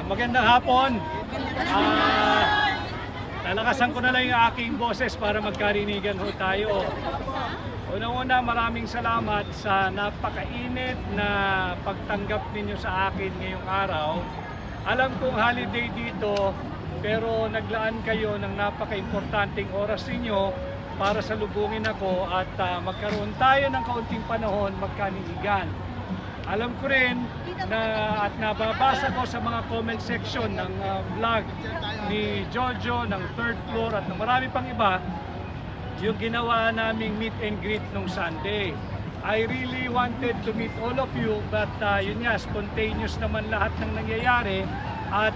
magandang hapon. Lalakasan ko na lang yung aking boses para magkarinigan ho tayo. Unang-una, maraming salamat sa napakainit na pagtanggap ninyo sa akin ngayong araw. Alam kong holiday dito, pero naglaan kayo ng napaka-importanting oras ninyo para salubungin ako at magkaroon tayo ng kaunting panahon magkaninigan. Alam ko rin na at nababasa ko sa mga comment section ng vlog ni Jojo ng third floor at ng marami pang iba yung ginawa naming meet and greet nung Sunday. I really wanted to meet all of you but yun nga, spontaneous naman lahat ng nangyayari at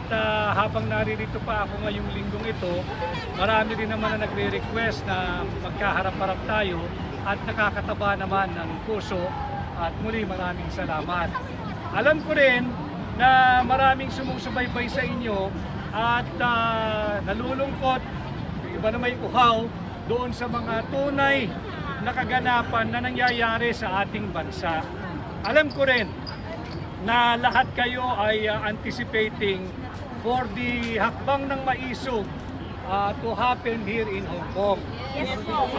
habang naririto pa ako ngayong linggong ito, marami rin naman na nagre-request na magkaharap-harap tayo at nakakataba naman ng puso. At muli maraming salamat. Alam ko rin na maraming sumusubaybay sa inyo at nalulungkot, iba na may uhaw doon sa mga tunay na kaganapan na nangyayari sa ating bansa. Alam ko rin na lahat kayo ay anticipating for the hakbang ng maisog to happen here in Hong Kong.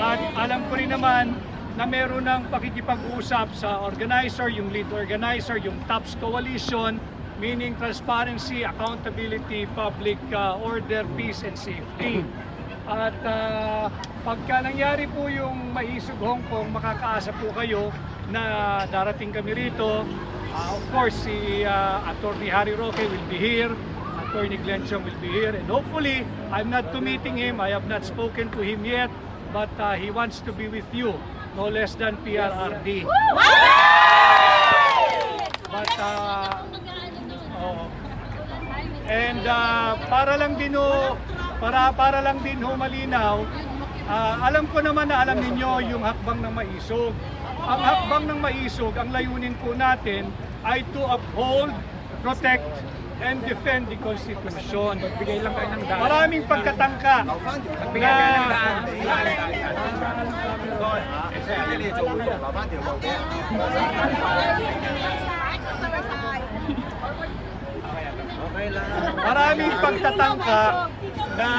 At alam ko rin naman na meron ng pakikipag-usap sa organizer, yung lead organizer, yung TOPS Coalition, meaning Transparency, Accountability, Public Order, Peace and Safety. At pagka nangyari po yung maisog Hong Kong, makakaasa po kayo na darating kami rito. Of course, si Attorney Harry Roque will be here, Attorney Glenn Chong will be here, and hopefully, I'm not committing him, I have not spoken to him yet, but he wants to be with you. No less than PRRD. But and para lang din ho malinaw, alam ko naman na alam ninyo yung hakbang ng maisog. Ang hakbang ng maisog, ang layunin po natin ay to uphold, protect, and defend the Constitution. Magbigay lang kayo ng daan. Maraming pagkatangka maraming pagtatangka na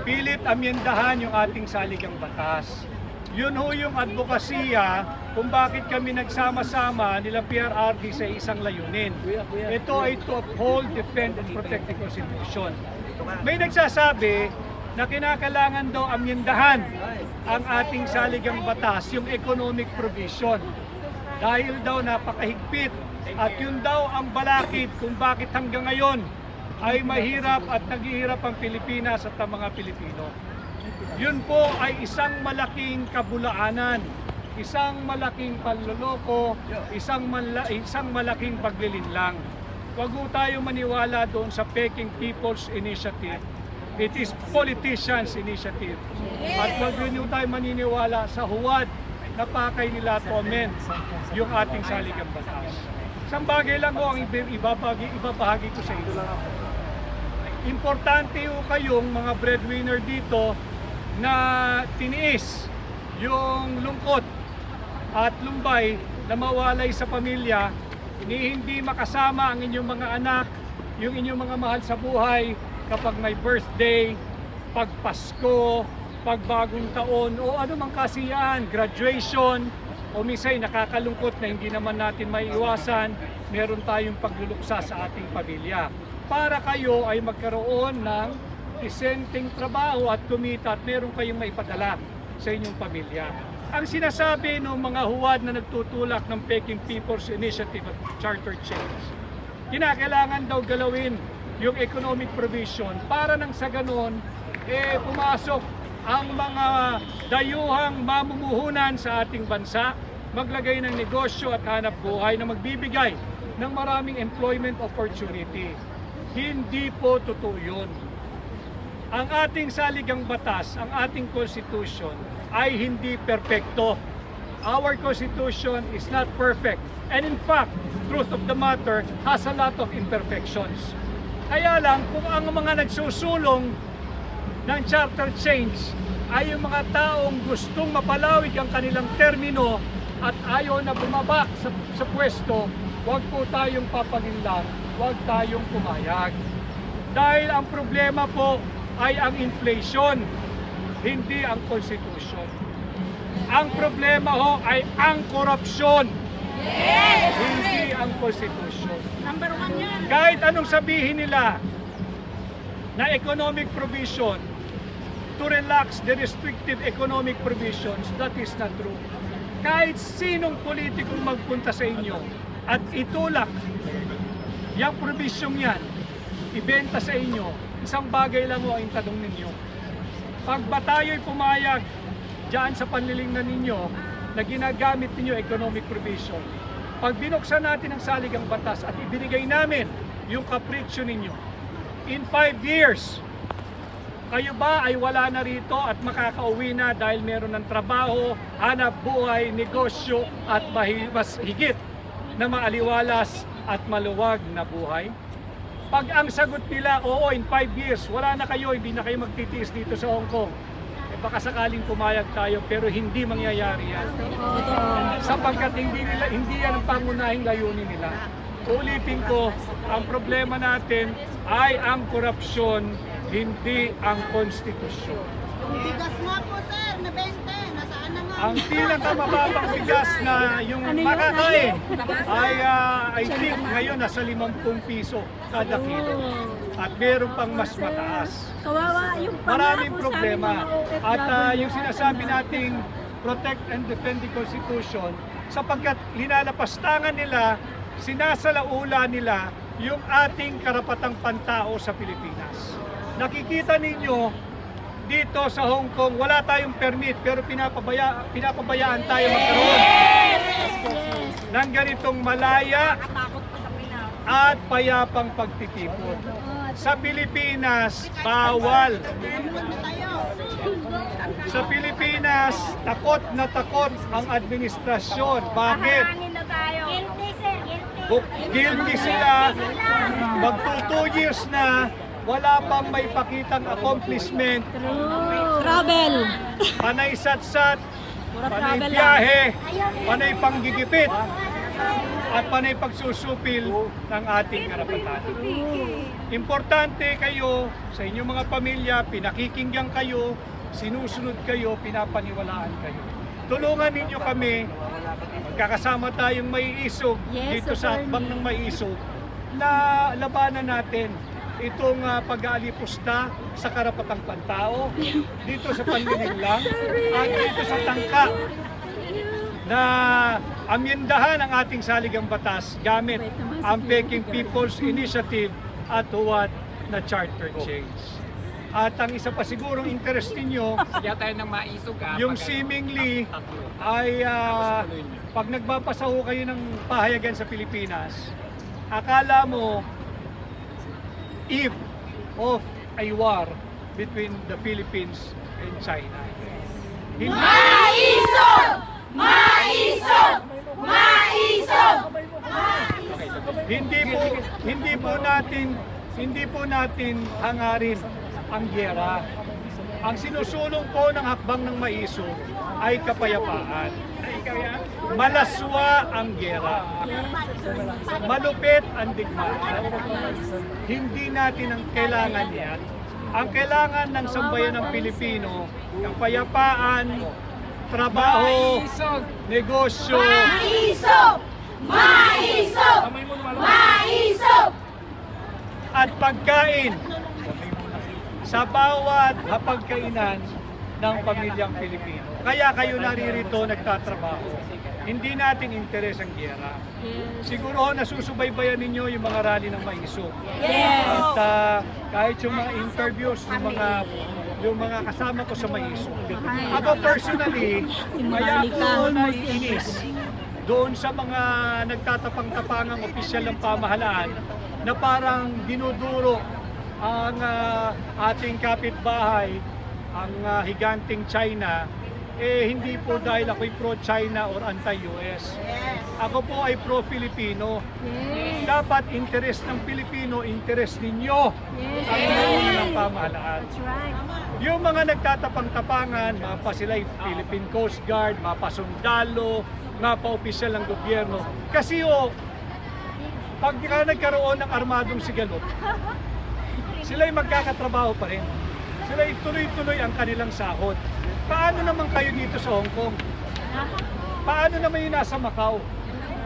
pilit amyendahan yung ating saligang batas. Yun ho yung advokasya kung bakit kami nagsama-sama nila PRRD sa isang layunin. Ito ay to uphold, defend, and protect the Constitution. May nagsasabi na kinakailangan daw amyendahan ang ating saligang batas, yung economic provision. Dahil daw napakahigpit at yun daw ang balakid kung bakit hanggang ngayon ay mahirap at naghihirap ang Pilipinas at ang mga Pilipino. Yun po ay isang malaking kabulaanan, isang malaking panloloko, isang malaking paglilinlang. Huwag po tayo maniwala doon sa Peking People's Initiative. It is politicians' initiative. At huwag rin tayo maniniwala sa huwad na pakay nila to amend yung ating saligang batas. Isang bagay lang ko ang ibabahagi ko sa inyo. Importante ho kayong mga breadwinner dito na tiniis yung lungkot at lumbay na mawalay sa pamilya, hindi makasama ang inyong mga anak, yung inyong mga mahal sa buhay kapag may birthday, pag Pasko, pag bagong taon o anumang kasiyahan, graduation, o minsan nakakalungkot na hindi naman natin maiiwasan, meron tayong pagluluksa sa ating pamilya. Para kayo ay magkaroon ng disenteng trabaho at kumita at meron kayong maipadala sa inyong pamilya. Ang sinasabi ng mga huwad na nagtutulak ng Peking People's Initiative at Charter Change, kinakailangan daw galawin yung economic provision para nang sa ganon, pumasok ang mga dayuhang mamumuhunan sa ating bansa, maglagay ng negosyo at hanap buhay na magbibigay ng maraming employment opportunity. Hindi po totoo yun. Ang ating saligang batas, ang ating constitution ay hindi perpekto. Our constitution is not perfect. And in fact, truth of the matter has a lot of imperfections. Kaya lang, kung ang mga nagsusulong ng charter change ay yung mga taong gustong mapalawig ang kanilang termino at ayaw na bumaba sa pwesto, huwag po tayong papalinlang huwag tayong pumayag. Dahil ang problema po ay ang inflation, hindi ang konstitusyon. Ang problema ho ay ang korupsyon, hindi ang konstitusyon. Number 1 yan. Kahit anong sabihin nila na economic provision to relax the restrictive economic provisions, that is not true. Kahit sinong politikong magpunta sa inyo at itulak yung provision yan, ibenta sa inyo, isang bagay lang ho ang tanong ninyo. Pag ba tayo'y pumayag dyan sa panlilingnan ninyo na ginagamit ninyo economic provision, pag binuksan natin ang saligang batas at ibinigay namin yung kapritsyo ninyo, in 5 years, kayo ba ay wala na rito at makakauwi na dahil meron ng trabaho, hanap buhay, negosyo at mas higit na maaliwalas at maluwag na buhay? Pag ang sagot nila, oo, in 5 years, wala na kayo, hindi na kayo magtitiis dito sa Hong Kong, eh baka sakaling pumayag tayo, pero hindi mangyayari yan. Sapagkat hindi yan ang pangunahing layunin nila. Ulitin ko, ang problema natin ay ang korupsyon, hindi ang konstitusyon. Yung bigas nga po sir, na 20, nasaan na nga? Ang pinakamababang bigas na yung makakain ay I think ngayon nasa 50 piso kada kilo. At meron pang mas mataas. Kawawa yung Maraming pangako problema. sa aming mga At OFW. yung sinasabi nating protect and defend the Constitution, sapagkat linalapastangan nila, sinasalaula nila yung ating karapatang pantao sa Pilipinas. Nakikita ninyo dito sa Hong Kong, wala tayong permit pero pinapabayaan tayo magkaroon ng ganitong malaya at payapang pagtitipon. Sa Pilipinas, bawal. Sa Pilipinas, takot na takot ang administrasyon. Bakit? Hangin na tayo. Guilty, sir. Guilty sila. Magto 2 years na, wala pang may pakitang accomplishment. Travel. Panay satsat, Pura panay travel lang. biyahe, panay panggigipit, at panay pagsusupil ng ating karapatan. Importante kayo sa inyong mga pamilya, pinakikinggan kayo, sinusunod kayo, pinapaniwalaan kayo. Tulungan ninyo kami, magkakasama tayong maiisog Yes, dito sa attorney. hakbang ng maiisog na labanan natin itong pag-aalipusta sa karapatang pantao, dito sa panlilinlang, at dito sa tangka na amyendahan ang ating saligang batas gamit ang Peking People's Initiative at huwad na charter change. At ang isa pa sigurong interest ninyo, Kaya tayo ng maisog yung seemingly ay pag nagpapasaho kayo ng pahayagan sa Pilipinas, akala mo eve of a war between the Philippines and China. Hindi, hindi po natin hangarin ang giyera. Ang sinusulong po ng hakbang ng maiso ay kapayapaan. Malaswa ang giyera. Malupit ang digmaan. Hindi natin ang kailangan yan. Ang kailangan ng sambayan ng Pilipino, kapayapaan, trabaho, negosyo, at pagkain sa bawat hapagkainan ng pamilyang Pilipino. Kaya kayo naririto nagtatrabaho. Hindi natin interes ang giyera. Siguro nasusubaybayan ninyo yung mga rally ng maiso. At kahit yung mga interviews yung mga kasama ko sa maiso. Ako personally, kaya ako naiinis doon sa mga nagtatapang-tapangang opisyal ng pamahalaan na parang dinuduro ang ating kapitbahay, ang higanting China, hindi po dahil ako'y pro-China or anti-US. Ako po ay pro-Filipino. Dapat interest ng Pilipino, interest ninyo ang inuuna ng pamahalaan. Yung mga nagtatapang-tapangan, mga pa sila'y Philippine Coast Guard, mga pa sundalo, mga pa opisyal ng gobyerno. Kasi Pagka nagkaroon ng armadong sigalot, sila'y magkakatrabaho pa rin. Sila'y tuloy-tuloy ang kanilang sahod. Paano naman kayo dito sa Hong Kong? Paano naman yung nasa Macau?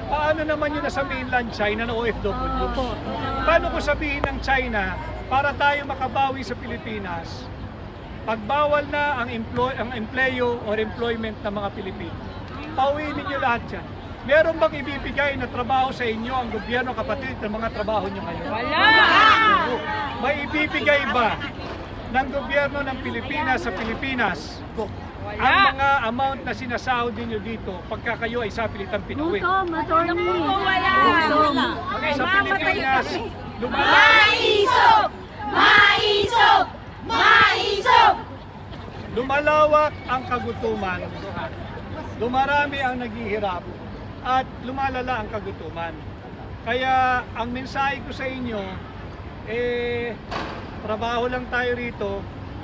Paano naman yung nasa mainland China na OFW? Paano ko sabihin ng China para tayo makabawi sa Pilipinas? Pagbawal na ang empleyo or employment ng mga Pilipino, pauwiin ninyo lahat yan. Meron bang ibibigay na trabaho sa inyo ang gobyerno, kapatid, ng mga trabaho nyo ngayon? Wala! May ibibigay ba ng gobyerno ng Pilipinas sa Pilipinas ang mga amount na sinasahod ninyo dito pagka kayo ay sa pilitang pinauwi? Gutom, attorney. Wala! Sa Pilipinas, Maisog! Maisog! Maisog! lumalawak ang kagutuman, dumarami ang naghihirap, at lumalala ang kagutuman. Kaya ang mensahe ko sa inyo, trabaho lang tayo rito,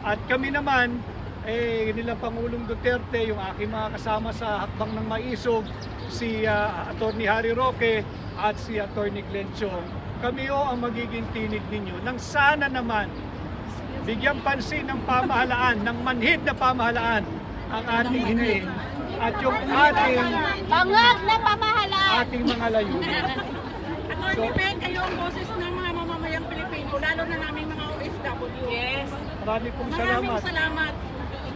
at kami naman, nila Pangulong Duterte, yung aking mga kasama sa Hakbang ng Maisog, si Atty. Harry Roque at si Atty. Glenn Chong, kami ang magiging tinig ninyo nang sana naman bigyan pansin ng pamahalaan, ng manhid na pamahalaan ang ating hinaing at yung Bangag na pamahalaan. ating mga layunin. Attorney Ben, kayo ang boses ng mga mamamayang Pilipino, lalo na naming mga OFW. Yes. Marami pong Maraming salamat. salamat.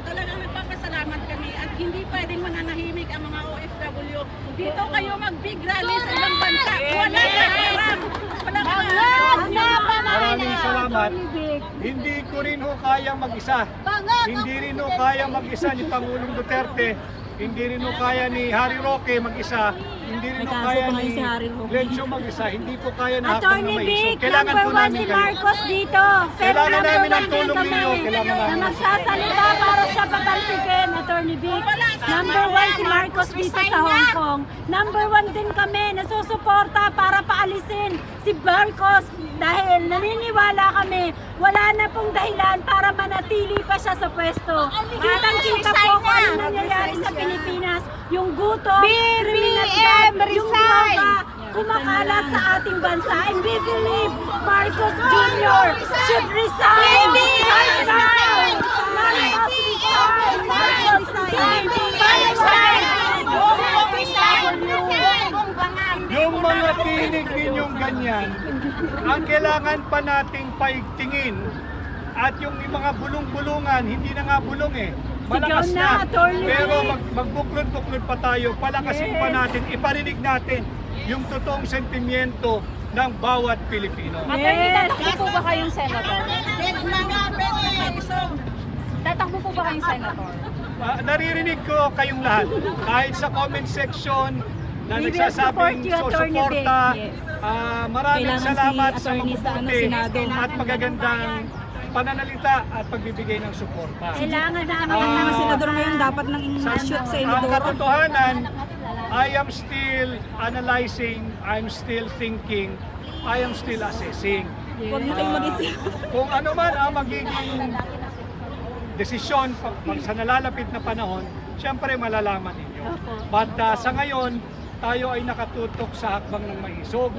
Talagang nagpapasalamat kami at hindi pwedeng mananahimik ang mga OFW. Dito kayo mag-big rally sa ibang bansa. Wala na harang. Wala ka Bangag na Maraming pamahalaan. salamat. Hindi ko rin kayang mag-isa. Bangag. Hindi rin kayang mag-isa ni Pangulong Duterte. Hindi rin kaya ni Harry Roque mag-isa. Hindi rin kaya ni Glenn Chong mag-isa. Hindi po kaya na Hakbang Attorney ng Maisog. Vic, Kailangan number po one namin si kayo. Marcos dito. Pero Kailangan number namin ang one tulong din ninyo. kami Kailangan na namin. magsasalita para siya patalsikin, Attorney Vic. Number one si Marcos dito sa Hong Kong. Number one din kami na susuporta para paalisin si Marcos dahil naniniwala kami wala na pong dahilan para manatili pa siya sa pwesto. Kitang-kita po kung ano nangyayari sa Pilipinas. Yung gutom, kriminalidad, yung droga, kumakalat sa ating bansa. And we believe Marcos Jr. should resign right now. Marcos resign! Marcos resign! Yung mga tinig ninyong ganyan, ang kailangan pa nating paigtingin. At yung mga bulong-bulungan, hindi na nga bulong malakas Sigaw na, na. Attorney Pero Vic. magbuklod-buklod pa tayo, palakasin pa natin, iparinig natin yung totoong sentimiento ng bawat Pilipino. Yes! Tatakbo po ba kayong senator? Maisog. Tatakbo po ba kayong senator? Naririnig ko kayong lahat, kahit sa comment section na We will nagsasabing support you, Attorney Vic. susuporta. Yes. Maraming Kailangan salamat si sa Attorney sa mabubuti Senado. at magagandang pananalita at pagbibigay ng suporta. Kailangan namin Ah, ng mga senador ngayon dapat nang shoot sa Ang katotohanan, I am still analyzing, I'm still thinking, I am still assessing. Huwag na kayong mag-isip. Kung ano man ang magiging desisyon pag sa nalalapit na panahon, siyempre malalaman ninyo. But sa ngayon, tayo ay nakatutok sa Hakbang ng Maisog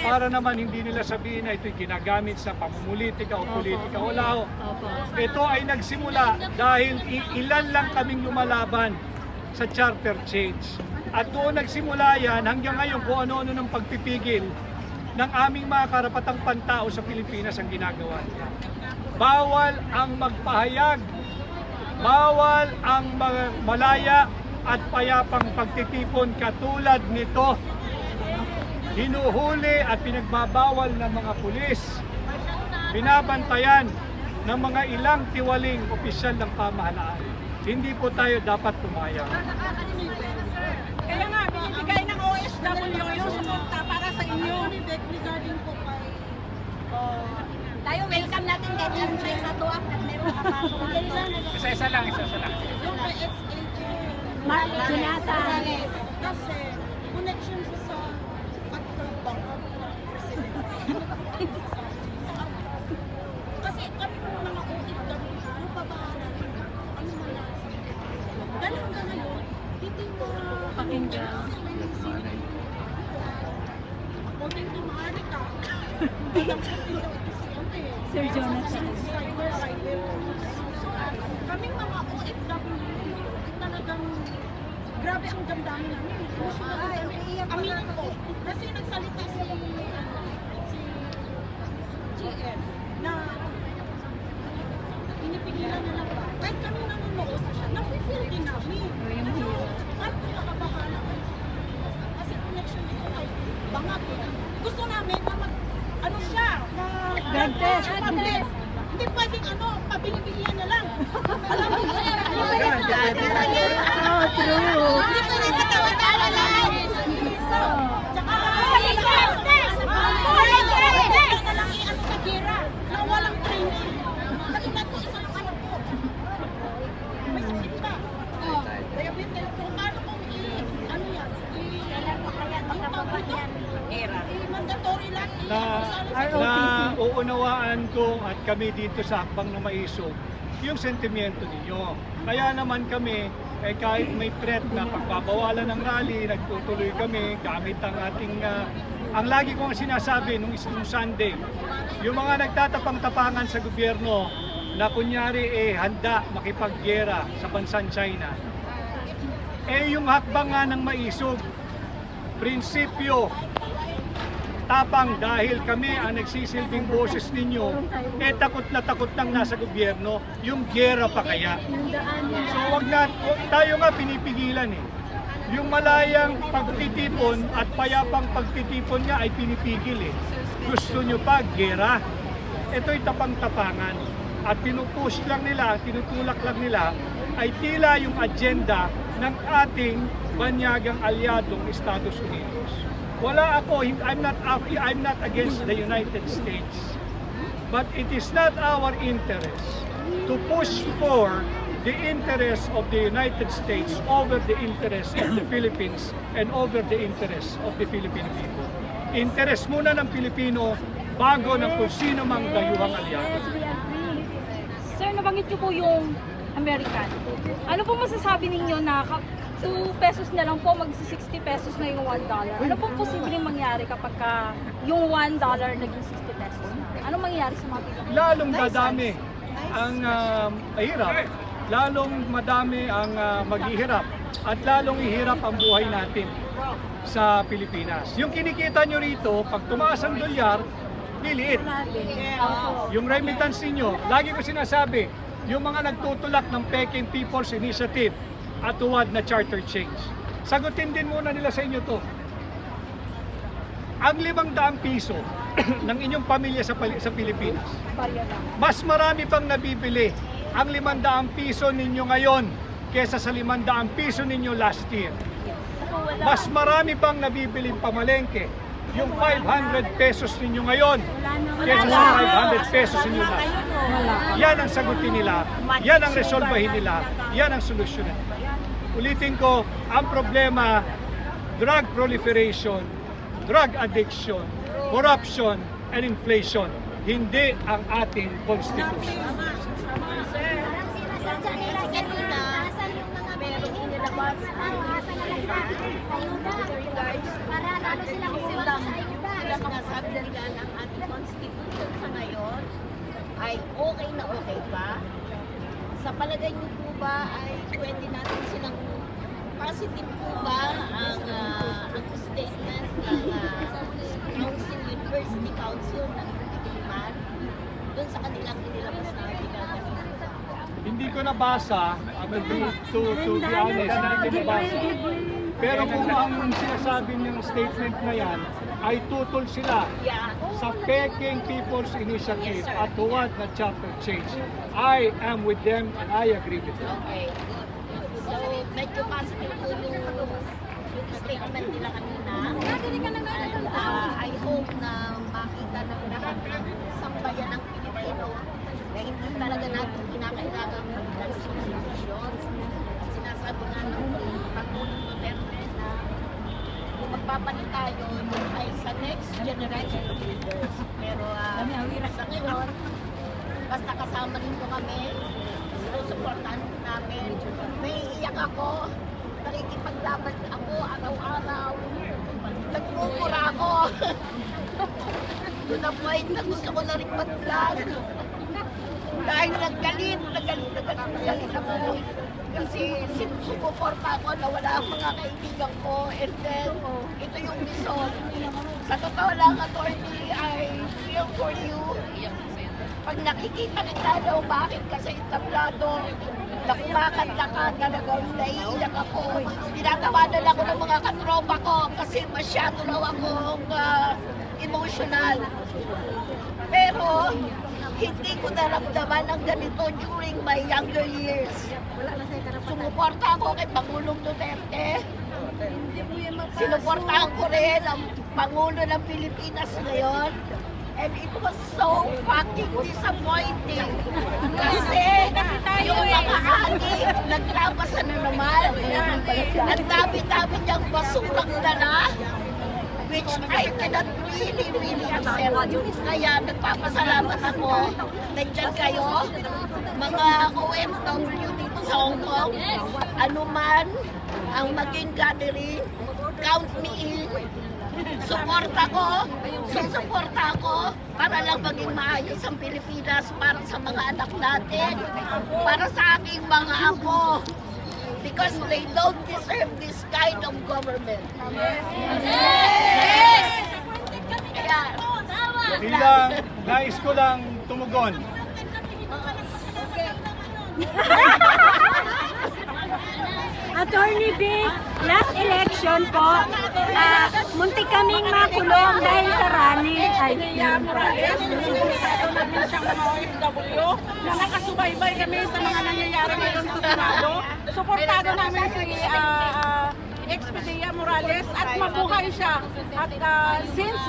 para naman hindi nila sabihin na ito'y ginagamit sa pamumulitika o politika. Wala ho. Ito ay nagsimula dahil ilan lang kaming lumalaban sa charter change. At doon nagsimula yan hanggang ngayon kung ano-ano ng pagpipigil ng aming mga karapatang pantao sa Pilipinas ang ginagawa nila. Bawal ang magpahayag, bawal ang malaya at payapang pagtitipon katulad nito. Hinuhuli at pinagbabawal ng mga pulis. Binabantayan ng mga ilang tiwaling opisyal ng pamahalaan. Hindi po tayo dapat pumayag. Kaya nga, binibigay ng OFW yung suporta para sa inyo. Regarding po kay Tayo, welcome natin kahit yung siya sa tuwa. Meron ka pa. Isa-isa lang. yung kay ex-AJ Jonathan. kasi connection siya sa pagtulbang ng president. Kasi kami mga OFW, ano pa ba natin? Ano man dahil hanggang ngayon, hindi mo Pakinggan. according to Mark, malambot din daw ito si ano eh. Sir Jonathan. So, kaming mga OFW, talagang grabe ang damdamin namin. Emotional kami. Aminin ko. Kasi nagsalita si GM na pinipigilan niya lang ba? Kahit kami nanonood, nafe-feel din namin. Kahit nakakabahala kayo. Kasi connection nito ay bangag eh. Gusto namin na ano siya, na Drug test. Hindi pwedeng pabilibilian na lang. Alam mo, Oh, true. hindi pwede sa tawa-tawa lang. Tsaka, na lang sa gira, na walang training. Katulad ko, isa ng anak ko. May sakit pa. Diabetes. So, paano kung ano yan? Mandatory lang. na uunawaan ko at kami dito sa Hakbang na Maisog yung sentimiento ninyo. Kaya naman kami, kahit may threat na pagbabawalan ng rally, nagtutuloy kami gamit ang ating, ang lagi kong sinasabi nung Sunday, yung mga nagtatapang-tapangan sa gobyerno na kunyari handa makipaggera sa bansang China, yung hakbang nga ng Maisog, prinsipyo, tapang dahil kami ang nagsisilbing boses ninyo, takot na takot nang nasa gobyerno, yung gera pa kaya. So wag tayo nga pinipigilan eh. Yung malayang pagtitipon at payapang pagtitipon nga ay pinipigil eh. Gusto nyo pa, gera. Ito'y tapang-tapangan. At pinupush lang nila, tinutulak lang nila, ay tila yung agenda ng ating banyagang alyadong Estados Unidos. Wala ako, I'm not against the United States. But it is not our interest to push for the interest of the United States over the interest of the Philippines and over the interest of the Filipino people. Interest muna ng Pilipino bago ng kung sino mang dayuhang alyado. Sir, nabanggit niyo po yung American. Ano po masasabi ninyo na 2 pesos na lang po, magsi 60 pesos na yung $1. Ano pong posibleng mangyari kapag yung $1 naging 60 pesos na? Anong mangyayari sa mga Pilipino? Lalong dadami ang hirap, lalong madami ang maghihirap at lalong ihirap ang buhay natin sa Pilipinas. Yung kinikita nyo rito, pag tumaas ang dolyar, liliit. Yung remittance ninyo, lagi ko sinasabi, yung mga nagtutulak ng Peking People's Initiative at tuwad na charter change. Sagutin din muna nila sa inyo to. Ang 500 piso ng inyong pamilya sa Pilipinas, mas marami pang nabibili ang 500 piso ninyo ngayon kesa sa 500 piso ninyo last year. Mas marami pang nabibiling pamalengke yung 500 pesos ninyo ngayon kesa sa 500 pesos ninyo last year. Yan ang sagutin nila, yan ang resolbahin nila, yan ang solusyonan. Ulitin ko, ang problema, drug proliferation, drug addiction, corruption, and inflation, hindi ang ating constitution. Para lalo silang sila sinasabi nila ng ating constitution sa ngayon ay okay na okay pa. Sa palagay niyo po ba ay pwede natin silang positive po ba ang statement ng University Council ng Pilipinas doon sa kanilang inilabas na article? Hindi ko nabasa, to be honest, hindi ko nabasa. Pero kung ang sinasabi niyang statement na yan, ay tutol sila sa Peking People's Initiative at tuwad na chapter change. I am with them and I agree with them. Okay. So, medyo positive po yung statement nila kanina. And I hope na makita ng lahat ng sambayan ng Pilipino na hindi talaga natin kinakailangan ng institutions. Sinasabi nga ng Pangulong Duterte na kung magpapalit tayo ay sa next generation of leaders. Pero sa ngayon, basta kasama rin ko kami, sinusuportahan namin. Naiiyak ako, nakikipaglaban ako araw-araw. Nagmumura ako. To the point na gusto ko na rin mag-vlog. Dahil nagalit ako. Kasi sinusuporta ako na wala ang mga kaibigan ko. And then, ito yung reason. Sa totoo lang, attorney, I feel for you. Pag nakikita kita daw, bakit kasi entablado, na kumakanta ka, talagang naiiyak ako. Tinatawanan ako ng mga katropa ko kasi masyado raw akong emotional. Pero, hindi ko naramdaman ang ganito during my younger years. Sumuporta ako kay Pangulong Duterte. Sinuportahan ko rin ang Pangulo ng Pilipinas ngayon. And it was so fucking disappointing. Kasi yung mga adik, naglabasan na naman. Ang dami-dami niyang basurang dala. Which I cannot really accept. Kaya nagpapasalamat ako. Nandiyan kayo, mga OFW dito sa Hong Kong. Anuman ang maging gathering, count me in. Suporta ko, susuporta ako para lang maging maayos ang Pilipinas para sa mga anak natin, para sa aking mga apo. Because they don't deserve this kind of government. Yes! Kaya, Bilang nais ko lang tumugon. Attorney Vic, last election po, muntik kaming makulong dahil sa rally. Ay, Morales, susuportado namin siyang mga OFW na nakasubaybay kami sa mga nangyayari ngayon sa Senado. Suportado namin si ex-PDEA Morales at mabuhay siya. At since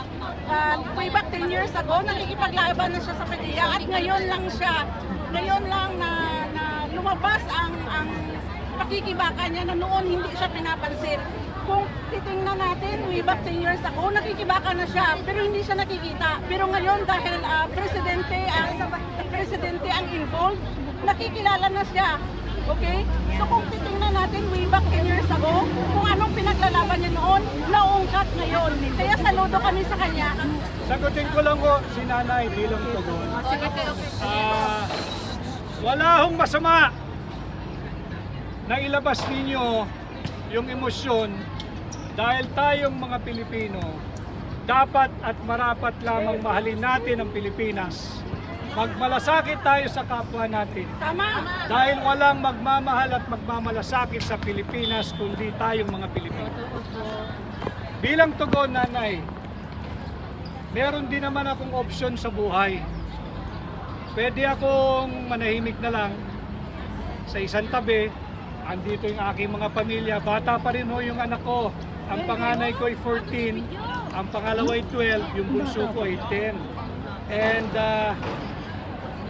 way back 10 years ago, nakikipaglaban na siya sa PDEA at ngayon lang na lumabas ang pakikibaka niya na noon hindi siya pinapansin. Kung titingnan natin, way back 10 years ago, nakikibaka na siya, pero hindi siya nakikita. Pero ngayon, dahil presidente ang involved, nakikilala na siya. Okay? So kung titingnan natin, way back 10 years ago, kung anong pinaglalaban niya noon, naungkat ngayon. Kaya saludo kami sa kanya. Sagutin ko lang ko si Nanay bilang tugon. Wala hong masama na ilabas ninyo yung emosyon dahil tayong mga Pilipino dapat at marapat lamang mahalin natin ang Pilipinas. Magmalasakit tayo sa kapwa natin. Tama. Dahil walang magmamahal at magmamalasakit sa Pilipinas kundi tayong mga Pilipino. Bilang tugon, Nanay, meron din naman akong opsyon sa buhay. Pwede akong manahimik na lang sa isang tabi. Andito yung aking mga pamilya. Bata pa rin ho yung anak ko. Ang panganay ko ay 14, ang pangalawa ay 12, yung bunso ko ay 10. And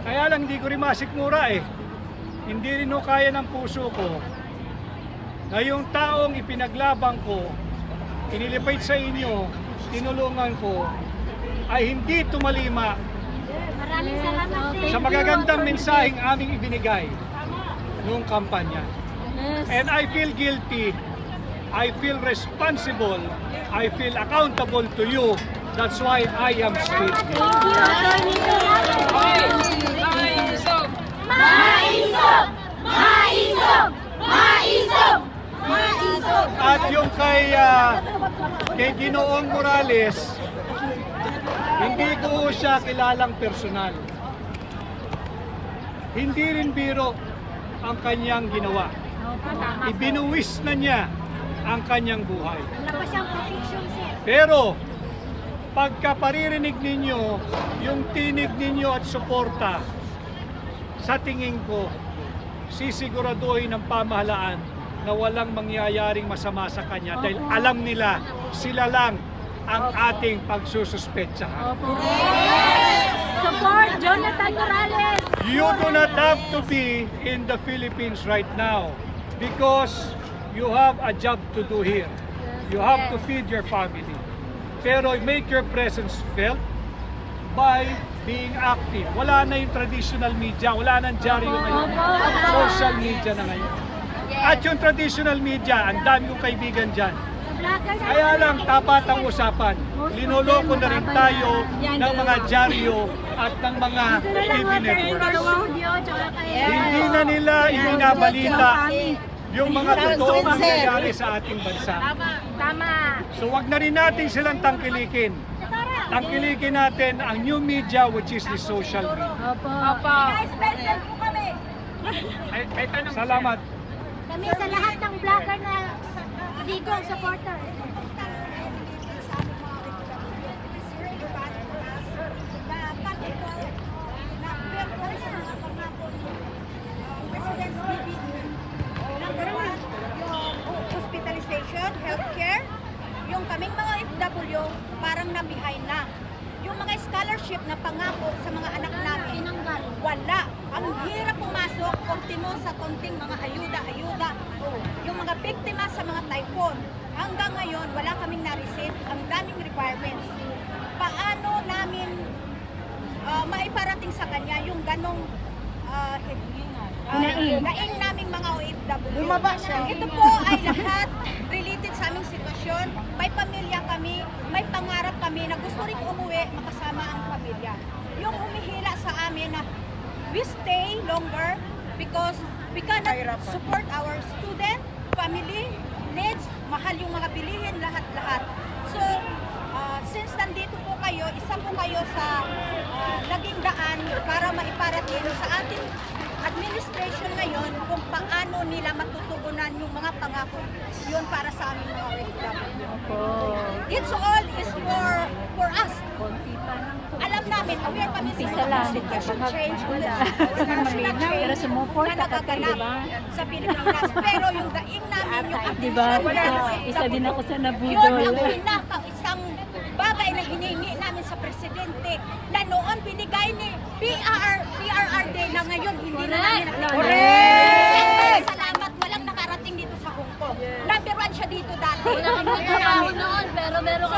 kaya lang hindi ko rin masikmura eh. Hindi rin ho kaya ng puso ko na yung taong ipinaglabang ko, inilipate sa inyo, tinulungan ko, ay hindi tumalima maraming salamat sa magagandang mensaheng aming ibinigay noong kampanya. And I feel guilty, I feel responsible, I feel accountable to you. That's why I am still here. Thank you, Attorney Vic. Maisog! Maisog! Maisog! Maisog! Maisog! At yung kay Ginoong Morales, hindi ko siya kilalang personal. Hindi rin biro ang kanyang ginawa. Ibinuwis na niya ang kanyang buhay. Wala pa siyang protection, sir. Pero pagka paririnig ninyo yung tinig ninyo at suporta, sa tingin ko sisiguraduhin ng pamahalaan na walang mangyayaring masama sa kanya dahil alam nila sila lang ang ating pagsususpetsahan. Support Jonathan Morales. You do not have to be in the Philippines right now because you have a job to do here. You have to feed your family. Pero make your presence felt by being active. Wala na yung traditional media, wala nang dyaryo ngayon. Social media na ngayon. At yung traditional media, ang dami kong kaibigan dyan. Kaya lang, tapat ang usapan. Linoloko na rin tayo ng mga dyaryo at ng mga TV networks. Hindi na nila ibinabalita yung mga totoong nangyayari sa ating bansa. Tama. So wag na rin natin silang tangkilikin. Tangkilikin natin ang new media, which is the social media. Opo. Salamat. Kami sa lahat ng vlogger na dito ang supporter. Hospitalization, healthcare, yung kaming mga FW parang na-behind na. Yung mga scholarship na pangako sa mga anak namin, wala. Ang hirap pumasok, kontino sa konting mga ayuda. Yung mga biktima sa mga typhoon, hanggang ngayon wala kaming na-receive, ang daming requirements. Paano namin maiparating sa kanya yung ganong daing naming mga OFW. Ito po ay lahat related sa aming sitwasyon. May pamilya kami, may pangarap kami na gusto rin umuwi makasama ang pamilya. Yung humihila sa amin na we stay longer because we cannot support our student, family, needs, mahal yung mga bilihin, lahat-lahat. So, since nandito po kayo, isa po kayo sa naging daan para maiparating sa ating administration ngayon kung paano nila matutugunan yung mga pangako yun para sa aming mga OFW. It's all is for us. Alam namin, aware kami sa mga constitution change, constitutional change na nagaganap sa Pilipinas. Pero yung daing namin, yung activation, Isa din ako sa yun nabudol. ang pinaka-isang bagay na hinihingi namin sa Presidente na noon binigay ni PRRD na ngayon hindi na namin nakikita. Salamat, walang nakarating dito sa Hong Kong. Number 1 siya dito dati. noon, pero meron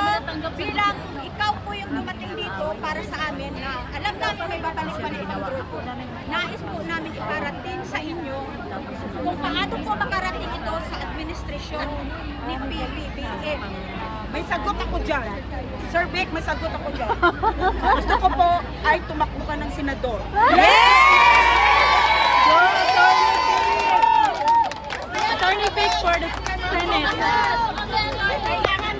So, bilang ikaw po yung dumating dito para sa amin na alam namin may babalik pa na ibang grupo. Nais po namin iparating sa inyo kung paano po makarating ito sa administrasyon ni PBBM. May sagot ako dyan. Sir Vic, may sagot ako dyan. Gusto ko po ay tumakbo ka ng senador. Attorney Vic for the Senate.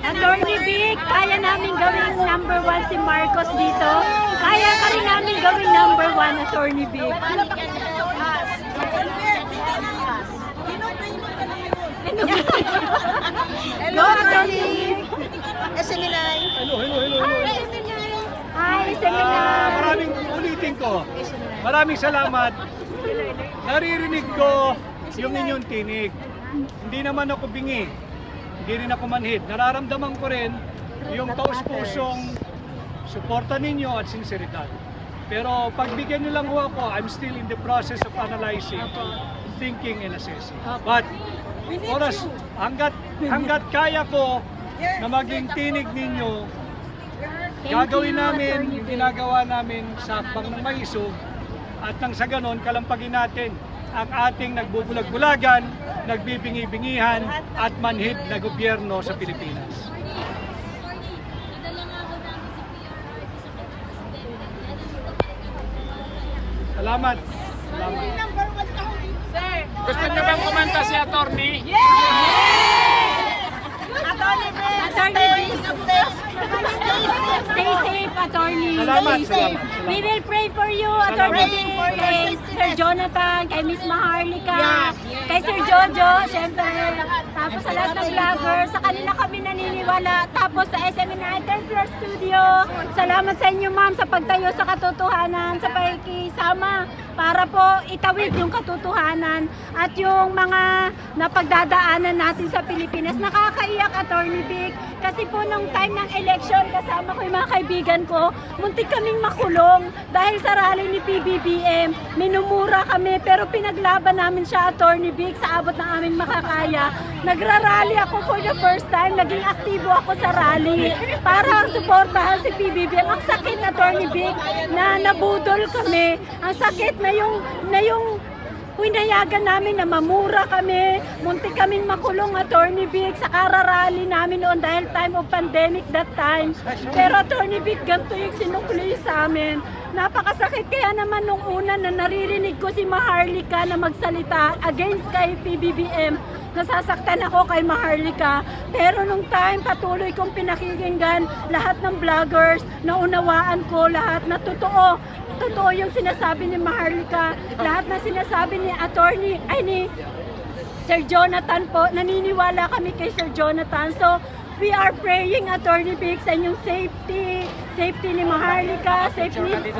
Attorney Vic, kaya namin gawing number 1 si Marcos dito. Kaya ka rin namin gawing number 1, Attorney Vic. Go, Attorney Vic! Hello. Hi, Seminar! Maraming ulitin ko. Maraming salamat. Naririnig ko yung inyong tinig. Hindi naman ako bingi. Hindi rin ako manhid. Nararamdaman ko rin yung taus-pusong suporta ninyo at sinseridad. Pero pagbigyan nyo lang ho ako, I'm still in the process of analyzing, thinking and assessing. But oras, hanggat kaya ko na maging tinig ninyo, gagawin namin yung ginagawa namin sa akbang ng maisog at nang sa ganon, kalampagin natin ang ating nagbubulag-bulagan, nagbibingi-bingihan at manhid na gobyerno sa Pilipinas. Salamat. Gusto niyo bang kumanta si attorney? Attorney Vic! Stay safe, Attorney. Salamat, Stay safe. salamat. We will pray for you, Attorney Vic, kay Sir Jonathan, kay Miss Maharlika, kay Sir Jojo, syempre. Tapos sa lahat ng vlogger, sa kanila kami naniniwala. Tapos sa SM United Floor Studio, salamat sa inyo, ma'am, sa pagtayo sa katotohanan, sa pakikisama para po itawid yung katotohanan at yung mga napagdadaanan natin sa Pilipinas. Nakakaiyak, Attorney Vic, kasi po nung time ng election, kasama ko yung mga kaibigan ko, muntik kaming makulong dahil sa rally ni PBBM. Minumura kami pero pinaglaban namin siya, Attorney Vic, sa abot ng aming makakaya. Nagra-rally ako for the first time, naging aktibo ako sa rally para suportahan si PBBM. Ang sakit, Attorney Vic, na nabudol kami. Ang sakit na yung Pinayagan namin na mamura kami, muntik kaming makulong, Attorney Vic, sa kararally namin noon dahil time of pandemic that time. Pero Attorney Vic, ganito yung sinukli sa amin. Napakasakit kaya naman nung una na naririnig ko si Maharlika na magsalita against kay PBBM. Nasasaktan ako kay Maharlika. Pero nung time, patuloy kong pinakikinggan lahat ng vloggers, naunawaan ko lahat na totoo. Totoo yung sinasabi ni Maharlika. Lahat na sinasabi ni ni Sir Jonathan po. Naniniwala kami kay Sir Jonathan. So, we are praying, Attorney Vic, sa inyong safety. Safety ni Maharlika,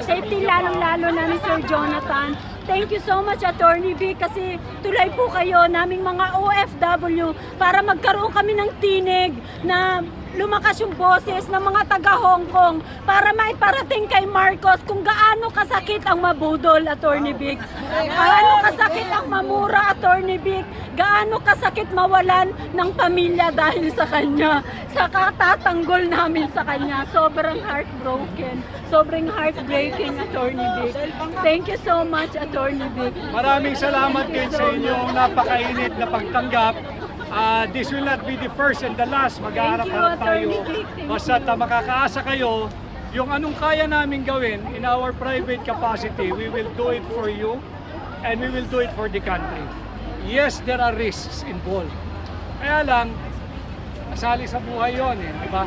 safety lalong-lalo na ni Sir Jonathan. Thank you so much, Attorney Vic, kasi tulay po kayo naming mga OFW para magkaroon kami ng tinig na lumakas yung boses ng mga taga-Hong Kong para maiparating kay Marcos kung gaano kasakit ang mabudol, Attorney Vic. Gaano kasakit ang mamura, Attorney Vic. Gaano kasakit mawalan ng pamilya dahil sa kanya. Sa katatanggol namin sa kanya. Sobrang heartbroken. Sobrang heartbreaking, Attorney Vic. Thank you so much, Attorney Vic. Maraming salamat din sa inyong napakainit na pagtanggap. This will not be the first and the last. Maghaharap-harap tayo. Basta makakaasa kayo, yung anong kaya namin gawin in our private capacity, we will do it for you and we will do it for the country. Yes, there are risks involved. Kaya lang, asali sa buhay yun, di ba?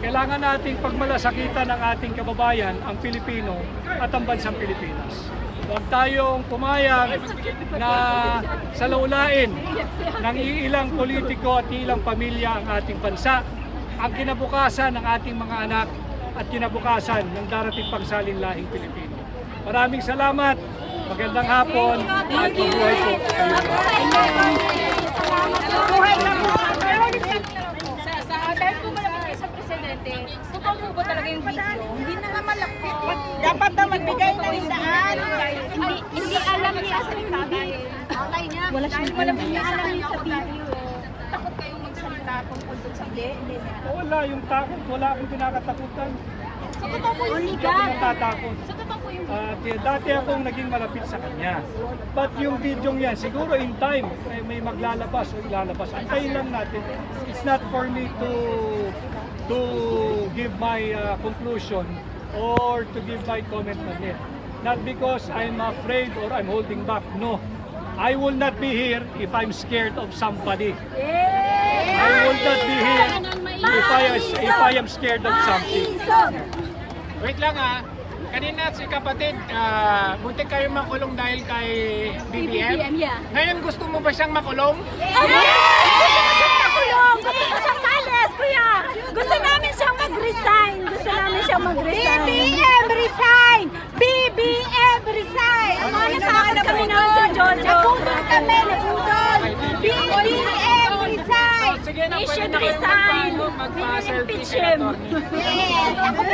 Kailangan nating pagmalasakitan ng ating kababayan, ang Pilipino at ang bansang Pilipinas. Huwag tayong pumayag na salaulain ng iilang politiko at iilang pamilya ang ating bansa, ang kinabukasan ng ating mga anak at kinabukasan ng darating pangsaling lahing Pilipino. Maraming salamat, magandang hapon at mabuhay po. Dahil po malapit kayo sa presidente, totoo po ba talaga yung video? Hindi na naman lang po. Dapat na magbigay ng isaan. Hindi alam ni Attorney Vic. Wala siyang malapit Hindi alam niya sa video. Takot kayong magsalita tungkol dun sa video. Wala yung takot, wala akong kinakatakutan. So totoo po yung Hindi video. ako natatakot. So totoo po yung video. Dati akong naging malapit sa kanya. But yung video yan, siguro in time, may maglalabas o ilalabas. Antayin lang natin. It's not for me to give my conclusion or to give my comment on it. Not because I'm afraid or I'm holding back. No. I will not be here if I'm scared of somebody. I will not be here if I am scared of something. Wait lang kanina si kapatid, buntik kayo makulong dahil kay BBM. yeah. Ngayon gusto mo ba siyang makulong? Gusto namin siyang mag-resign. Gusto namin siyang mag-resign. BBM resign! BBM resign! Ang mga nakakot kami ng Sir Jojo. Nagudol kami, nagudol! BBM resign! Sige na, He pwede should na kayo resign. magpa-selfie Impeach kay him. Atty. Yes, ako